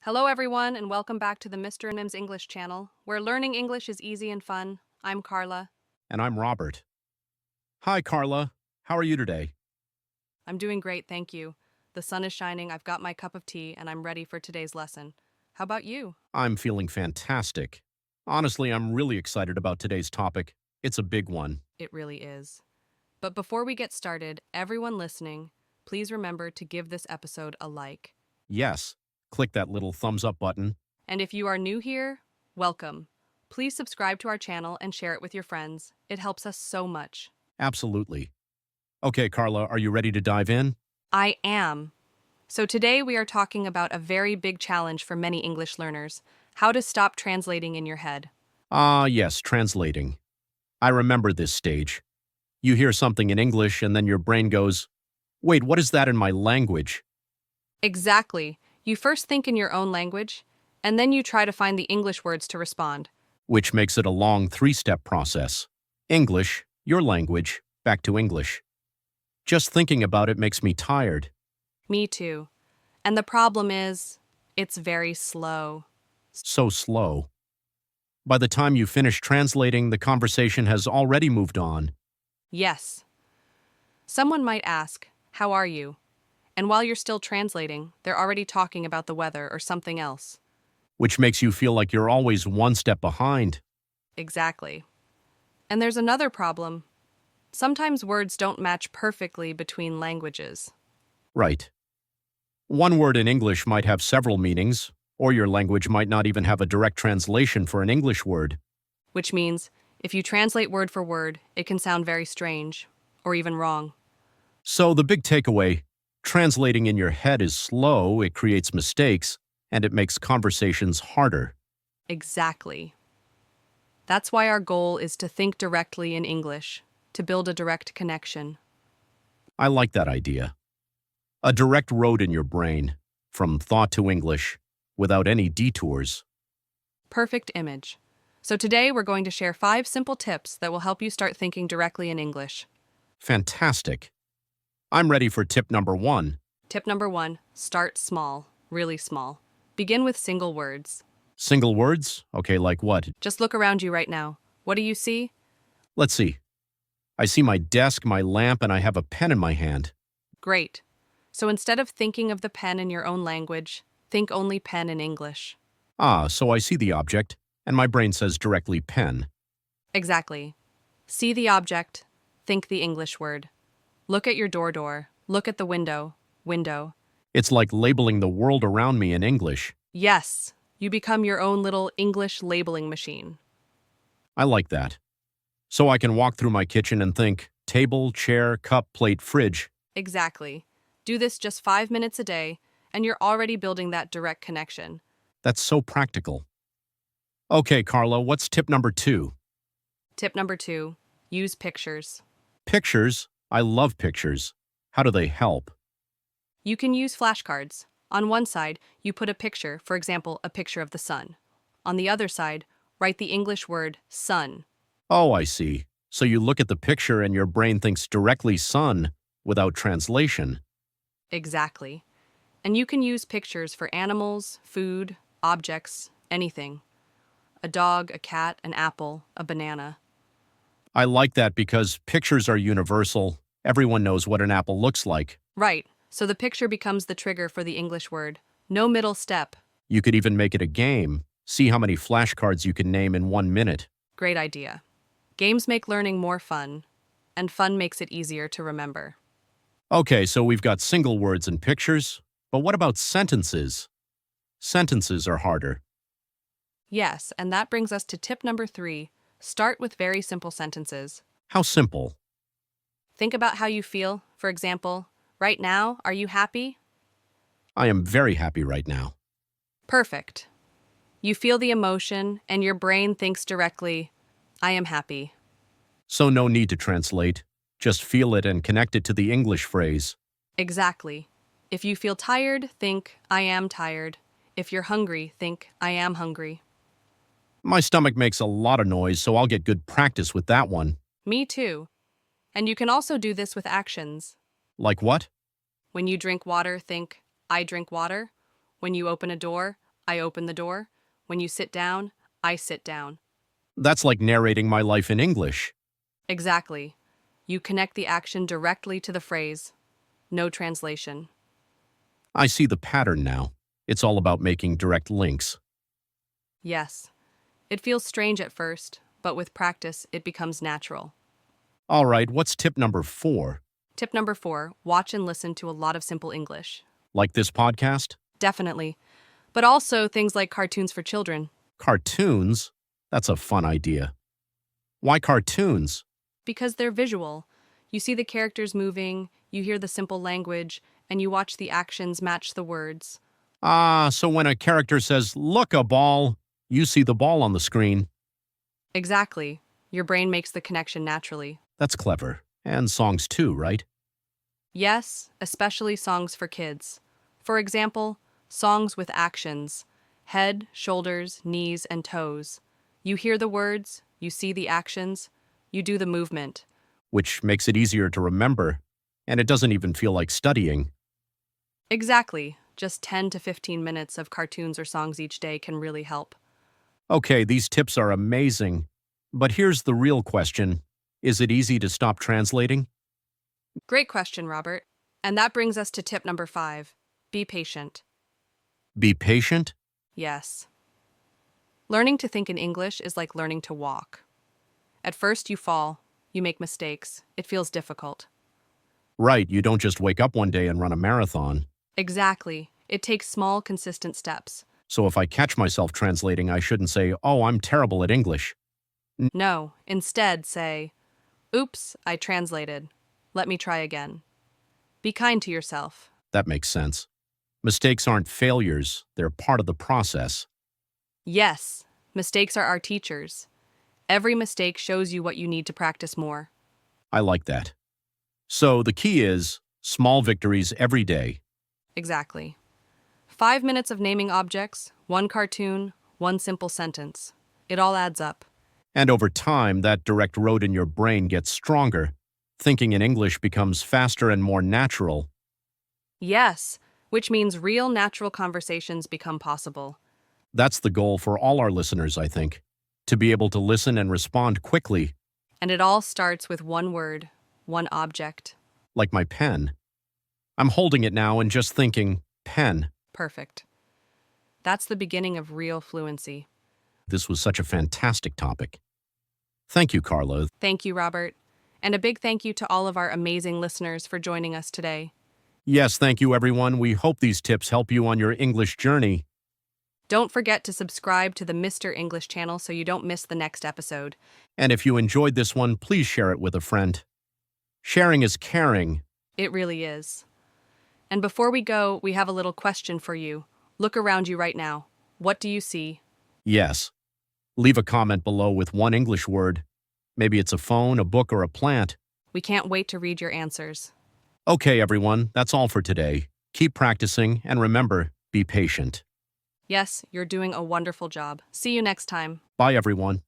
Hello, everyone, and welcome back to the Mr. and Mim's English channel, where learning English is easy and fun. I'm Carla. And I'm Robert. Hi, Carla. How are you today? I'm doing great, thank you. The sun is shining, I've got my cup of tea, and I'm ready for today's lesson. How about you? I'm feeling fantastic. Honestly, I'm really excited about today's topic. It's a big one. It really is. But before we get started, everyone listening, please remember to give this episode a like. Yes, click that little thumbs up button. And if you are new here, welcome. Please subscribe to our channel and share it with your friends. It helps us so much. Absolutely. Okay, Carla, are you ready to dive in? I am. So today we are talking about a very big challenge for many English learners: how to stop translating in your head. Ah, yes, translating. I remember this stage. You hear something in English and then your brain goes, wait, what is that in my language? Exactly. You first think in your own language, and then you try to find the English words to respond. Which makes it a long three-step process. English, your language, back to English. Just thinking about it makes me tired. Me too. And the problem is, it's very slow. So slow. By the time you finish translating, the conversation has already moved on. Yes. Someone might ask, "How are you?" And while you're still translating, they're already talking about the weather or something else. Which makes you feel like you're always one step behind. Exactly. And there's another problem. Sometimes words don't match perfectly between languages. Right. One word in English might have several meanings, or your language might not even have a direct translation for an English word. Which means, if you translate word for word, it can sound very strange, or even wrong. So the big takeaway, translating in your head is slow, it creates mistakes, and it makes conversations harder. Exactly. That's why our goal is to think directly in English, to build a direct connection. I like that idea. A direct road in your brain, from thought to English, without any detours. Perfect image. So today we're going to share 5 simple tips that will help you start thinking directly in English. Fantastic. I'm ready for tip number 1. Tip number 1, start small, really small. Begin with single words. Single words? Okay, like what? Just look around you right now. What do you see? Let's see. I see my desk, my lamp, and I have a pen in my hand. Great. So instead of thinking of the pen in your own language, think only pen in English. Ah, so I see the object, and my brain says directly pen. Exactly. See the object, think the English word. Look at your door, look at the window. It's like labeling the world around me in English. Yes, you become your own little English labeling machine. I like that. So I can walk through my kitchen and think, table, chair, cup, plate, fridge. Exactly. Do this just 5 minutes a day, and you're already building that direct connection. That's so practical. Okay, Carla, what's tip number 2? Tip number 2, use pictures. Pictures. I love pictures. How do they help? You can use flashcards. On one side, you put a picture, for example, a picture of the sun. On the other side, write the English word sun. Oh, I see. So you look at the picture and your brain thinks directly sun without translation. Exactly. And you can use pictures for animals, food, objects, anything. A dog, a cat, an apple, a banana. I like that because pictures are universal. Everyone knows what an apple looks like. Right, so the picture becomes the trigger for the English word. No middle step. You could even make it a game. See how many flashcards you can name in 1 minute. Great idea. Games make learning more fun, and fun makes it easier to remember. Okay, so we've got single words and pictures, but what about sentences? Sentences are harder. Yes, and that brings us to tip number 3. Start with very simple sentences. How simple? Think about how you feel. For example, right now, are you happy? I am very happy right now. Perfect. You feel the emotion, and your brain thinks directly, I am happy. So no need to translate. Just feel it and connect it to the English phrase. Exactly. If you feel tired, think, I am tired. If you're hungry, think, I am hungry. My stomach makes a lot of noise, so I'll get good practice with that one. Me too. And you can also do this with actions. Like what? When you drink water, think, I drink water. When you open a door, I open the door. When you sit down, I sit down. That's like narrating my life in English. Exactly. You connect the action directly to the phrase. No translation. I see the pattern now. It's all about making direct links. Yes. It feels strange at first, but with practice, it becomes natural. All right, what's tip number 4? Tip number 4, watch and listen to a lot of simple English. Like this podcast? Definitely. But also things like cartoons for children. Cartoons? That's a fun idea. Why cartoons? Because they're visual. You see the characters moving, you hear the simple language, and you watch the actions match the words. Ah, so when a character says, "Look, a ball," you see the ball on the screen. Exactly. Your brain makes the connection naturally. That's clever. And songs too, right? Yes, especially songs for kids. For example, songs with actions. Head, shoulders, knees, and toes. You hear the words, you see the actions, you do the movement. Which makes it easier to remember, and it doesn't even feel like studying. Exactly. Just 10 to 15 minutes of cartoons or songs each day can really help. Okay, these tips are amazing. But here's the real question. Is it easy to stop translating? Great question, Robert. And that brings us to tip number 5. Be patient. Be patient? Yes. Learning to think in English is like learning to walk. At first, you fall, you make mistakes, it feels difficult. Right, you don't just wake up one day and run a marathon. Exactly. It takes small, consistent steps. So if I catch myself translating, I shouldn't say, "Oh, I'm terrible at English." No, instead say, "Oops, I translated. Let me try again." Be kind to yourself. That makes sense. Mistakes aren't failures, they're part of the process. Yes, mistakes are our teachers. Every mistake shows you what you need to practice more. I like that. So the key is small victories every day. Exactly. 5 minutes of naming objects, 1 cartoon, 1 simple sentence. It all adds up. And over time, that direct road in your brain gets stronger. Thinking in English becomes faster and more natural. Yes, which means real natural conversations become possible. That's the goal for all our listeners, I think. To be able to listen and respond quickly, And it all starts with 1 word, 1 object. like my pen. I'm holding it now and just thinking, pen. Perfect. That's the beginning of real fluency. This was such a fantastic topic. Thank you, Carla. Thank you, Robert. And a big thank you to all of our amazing listeners for joining us today. Yes, thank you, everyone. We hope these tips help you on your English journey. Don't forget to subscribe to the Mr. English channel so you don't miss the next episode. And if you enjoyed this one, please share it with a friend. Sharing is caring. It really is. And before we go, we have a little question for you. Look around you right now. What do you see? Yes. Leave a comment below with 1 English word. Maybe it's a phone, a book, or a plant. We can't wait to read your answers. Okay, everyone, that's all for today. Keep practicing, and remember, be patient. Yes, you're doing a wonderful job. See you next time. Bye, everyone.